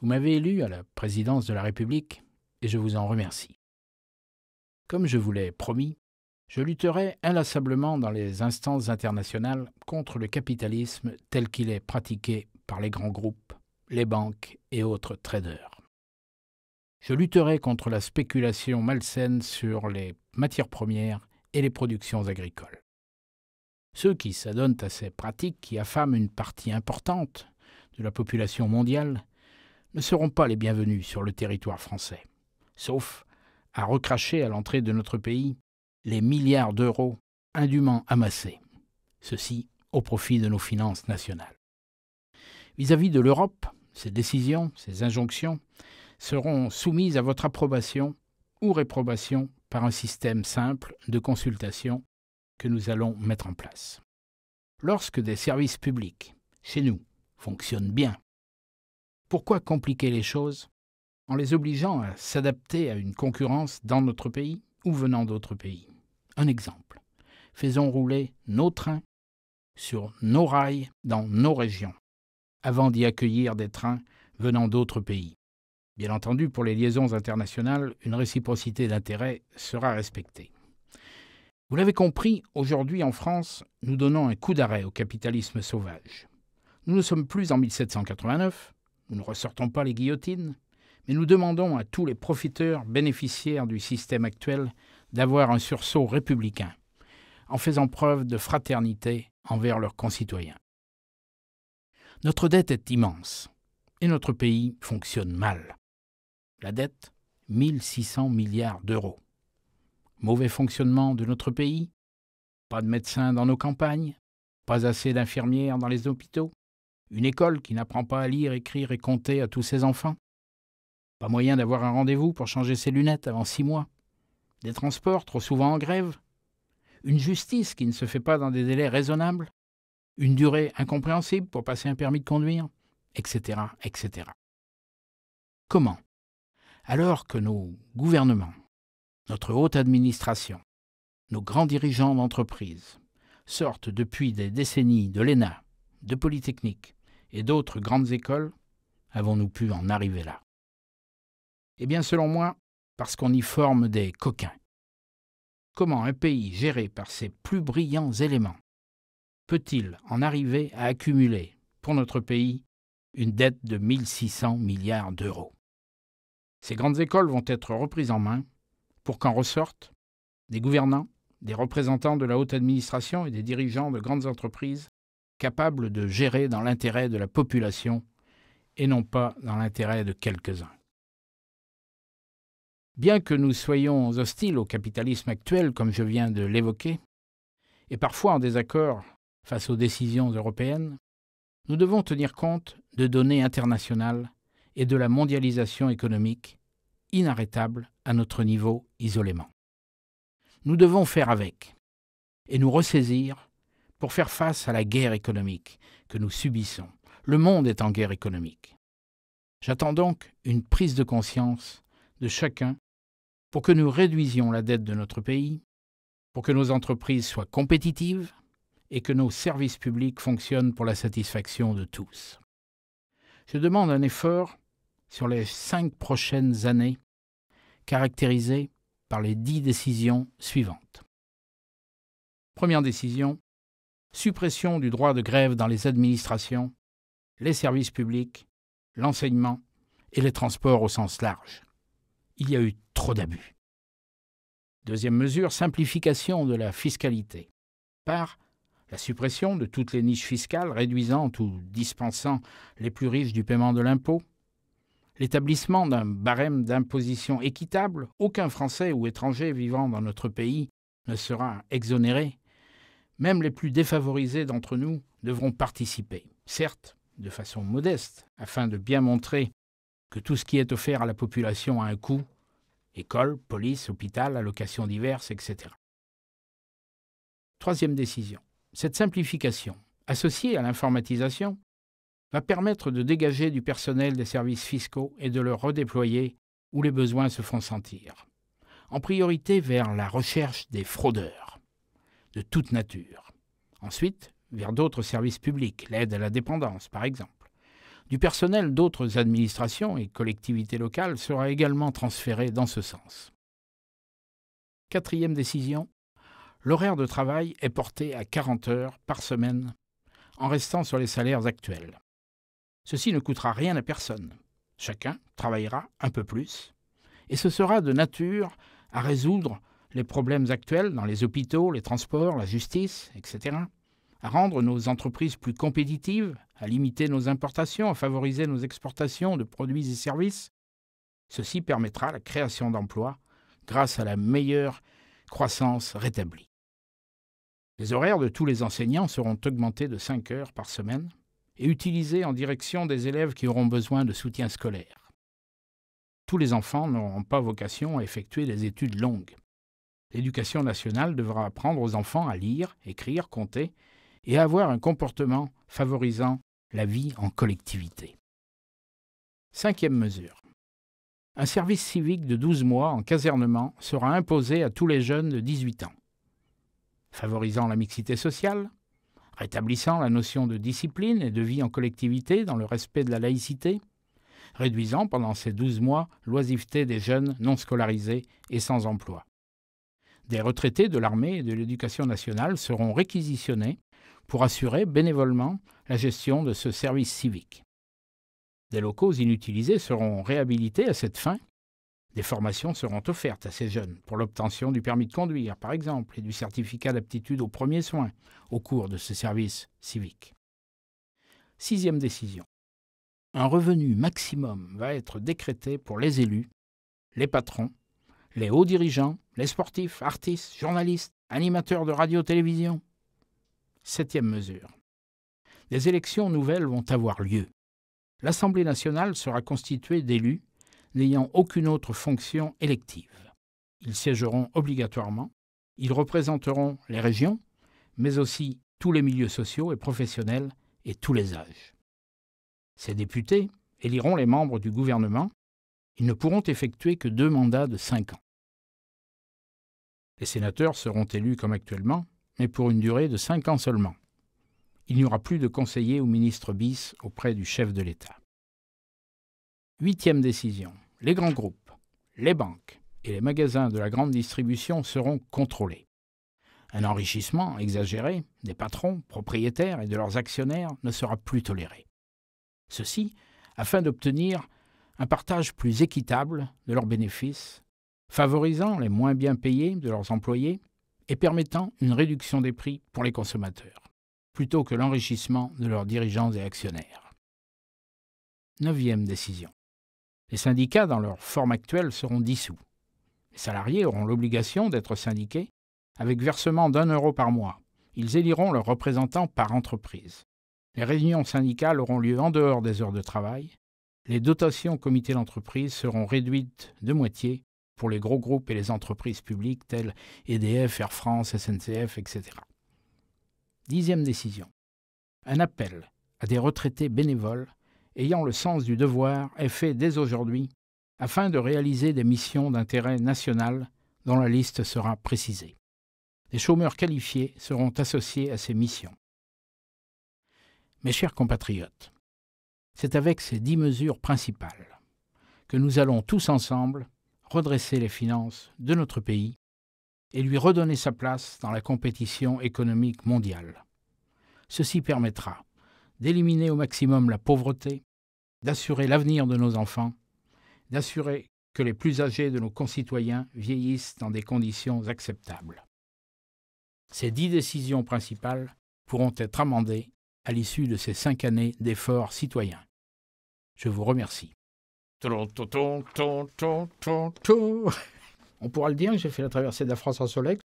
Vous m'avez élu à la présidence de la République et je vous en remercie. Comme je vous l'ai promis, je lutterai inlassablement dans les instances internationales contre le capitalisme tel qu'il est pratiqué par les grands groupes, les banques et autres traders. Je lutterai contre la spéculation malsaine sur les matières premières et les productions agricoles. Ceux qui s'adonnent à ces pratiques qui affament une partie importante de la population mondiale ne seront pas les bienvenus sur le territoire français, sauf à recracher à l'entrée de notre pays les milliards d'euros indûment amassés, ceci au profit de nos finances nationales. Vis-à-vis de l'Europe, ces décisions, ces injonctions seront soumises à votre approbation ou réprobation par un système simple de consultation que nous allons mettre en place. Lorsque des services publics, chez nous, fonctionnent bien, pourquoi compliquer les choses en les obligeant à s'adapter à une concurrence dans notre pays ou venant d'autres pays? Un exemple. Faisons rouler nos trains sur nos rails dans nos régions, avant d'y accueillir des trains venant d'autres pays. Bien entendu, pour les liaisons internationales, une réciprocité d'intérêt sera respectée. Vous l'avez compris, aujourd'hui en France, nous donnons un coup d'arrêt au capitalisme sauvage. Nous ne sommes plus en 1789, nous ne ressortons pas les guillotines, mais nous demandons à tous les profiteurs bénéficiaires du système actuel d'avoir un sursaut républicain, en faisant preuve de fraternité envers leurs concitoyens. Notre dette est immense, et notre pays fonctionne mal. La dette, 1600 milliards d'euros. Mauvais fonctionnement de notre pays, pas de médecins dans nos campagnes, pas assez d'infirmières dans les hôpitaux, une école qui n'apprend pas à lire, écrire et compter à tous ses enfants, pas moyen d'avoir un rendez-vous pour changer ses lunettes avant 6 mois, des transports trop souvent en grève, une justice qui ne se fait pas dans des délais raisonnables, une durée incompréhensible pour passer un permis de conduire, etc., etc. Comment, alors que nos gouvernements, notre haute administration, nos grands dirigeants d'entreprise sortent depuis des décennies de l'ENA, de Polytechnique et d'autres grandes écoles, avons-nous pu en arriver là? Eh bien, selon moi, parce qu'on y forme des coquins. Comment un pays géré par ses plus brillants éléments peut-il en arriver à accumuler, pour notre pays, une dette de 1600 milliards d'euros? Ces grandes écoles vont être reprises en main pour qu'en ressortent des gouvernants, des représentants de la haute administration et des dirigeants de grandes entreprises capables de gérer dans l'intérêt de la population et non pas dans l'intérêt de quelques-uns. Bien que nous soyons hostiles au capitalisme actuel, comme je viens de l'évoquer, et parfois en désaccord face aux décisions européennes, nous devons tenir compte de données internationales et de la mondialisation économique inarrêtable à notre niveau isolément. Nous devons faire avec et nous ressaisir pour faire face à la guerre économique que nous subissons. Le monde est en guerre économique. J'attends donc une prise de conscience de chacun pour que nous réduisions la dette de notre pays, pour que nos entreprises soient compétitives et que nos services publics fonctionnent pour la satisfaction de tous. Je demande un effort sur les 5 prochaines années, caractérisées par les 10 décisions suivantes. Première décision, suppression du droit de grève dans les administrations, les services publics, l'enseignement et les transports au sens large. Il y a eu trop d'abus. Deuxième mesure, simplification de la fiscalité, par la suppression de toutes les niches fiscales réduisant ou dispensant les plus riches du paiement de l'impôt, l'établissement d'un barème d'imposition équitable, aucun Français ou étranger vivant dans notre pays ne sera exonéré. Même les plus défavorisés d'entre nous devront participer, certes de façon modeste, afin de bien montrer que tout ce qui est offert à la population a un coût, école, police, hôpital, allocations diverses, etc. Troisième décision. Cette simplification, associée à l'informatisation, va permettre de dégager du personnel des services fiscaux et de le redéployer où les besoins se font sentir. En priorité vers la recherche des fraudeurs, de toute nature. Ensuite, vers d'autres services publics, l'aide à la dépendance par exemple. Du personnel d'autres administrations et collectivités locales sera également transféré dans ce sens. Quatrième décision, l'horaire de travail est porté à 40 heures par semaine en restant sur les salaires actuels. Ceci ne coûtera rien à personne. Chacun travaillera un peu plus et ce sera de nature à résoudre les problèmes actuels dans les hôpitaux, les transports, la justice, etc., à rendre nos entreprises plus compétitives, à limiter nos importations, à favoriser nos exportations de produits et services. Ceci permettra la création d'emplois grâce à la meilleure croissance rétablie. Les horaires de tous les enseignants seront augmentés de 5 heures par semaine et utilisés en direction des élèves qui auront besoin de soutien scolaire. Tous les enfants n'auront pas vocation à effectuer des études longues. L'Éducation nationale devra apprendre aux enfants à lire, écrire, compter et à avoir un comportement favorisant la vie en collectivité. Cinquième mesure. Un service civique de 12 mois en casernement sera imposé à tous les jeunes de 18 ans, favorisant la mixité sociale, rétablissant la notion de discipline et de vie en collectivité dans le respect de la laïcité, réduisant pendant ces 12 mois l'oisiveté des jeunes non scolarisés et sans emploi. Des retraités de l'armée et de l'éducation nationale seront réquisitionnés pour assurer bénévolement la gestion de ce service civique. Des locaux inutilisés seront réhabilités à cette fin. Des formations seront offertes à ces jeunes pour l'obtention du permis de conduire, par exemple, et du certificat d'aptitude aux premiers soins au cours de ce service civique. Sixième décision. Un revenu maximum va être décrété pour les élus, les patrons, les hauts dirigeants, les sportifs, artistes, journalistes, animateurs de radio-télévision. Septième mesure. Des élections nouvelles vont avoir lieu. L'Assemblée nationale sera constituée d'élus n'ayant aucune autre fonction élective. Ils siégeront obligatoirement, ils représenteront les régions, mais aussi tous les milieux sociaux et professionnels et tous les âges. Ces députés éliront les membres du gouvernement. Ils ne pourront effectuer que 2 mandats de 5 ans. Les sénateurs seront élus comme actuellement, mais pour une durée de 5 ans seulement. Il n'y aura plus de conseillers ou ministres bis auprès du chef de l'État. Huitième décision. Les grands groupes, les banques et les magasins de la grande distribution seront contrôlés. Un enrichissement exagéré des patrons, propriétaires et de leurs actionnaires ne sera plus toléré. Ceci afin d'obtenir un partage plus équitable de leurs bénéfices, favorisant les moins bien payés de leurs employés et permettant une réduction des prix pour les consommateurs, plutôt que l'enrichissement de leurs dirigeants et actionnaires. Neuvième décision. Les syndicats dans leur forme actuelle seront dissous. Les salariés auront l'obligation d'être syndiqués avec versement d'1 euro par mois. Ils éliront leurs représentants par entreprise. Les réunions syndicales auront lieu en dehors des heures de travail. Les dotations au comité d'entreprise seront réduites de moitié pour les gros groupes et les entreprises publiques telles EDF, Air France, SNCF, etc. Dixième décision. Un appel à des retraités bénévoles ayant le sens du devoir est fait dès aujourd'hui afin de réaliser des missions d'intérêt national dont la liste sera précisée. Des chômeurs qualifiés seront associés à ces missions. Mes chers compatriotes, c'est avec ces 10 mesures principales que nous allons tous ensemble redresser les finances de notre pays et lui redonner sa place dans la compétition économique mondiale. Ceci permettra d'éliminer au maximum la pauvreté, d'assurer l'avenir de nos enfants, d'assurer que les plus âgés de nos concitoyens vieillissent dans des conditions acceptables. Ces 10 décisions principales pourront être amendées à l'issue de ces 5 années d'efforts citoyens. Je vous remercie. On pourra le dire que j'ai fait la traversée de la France en Solex.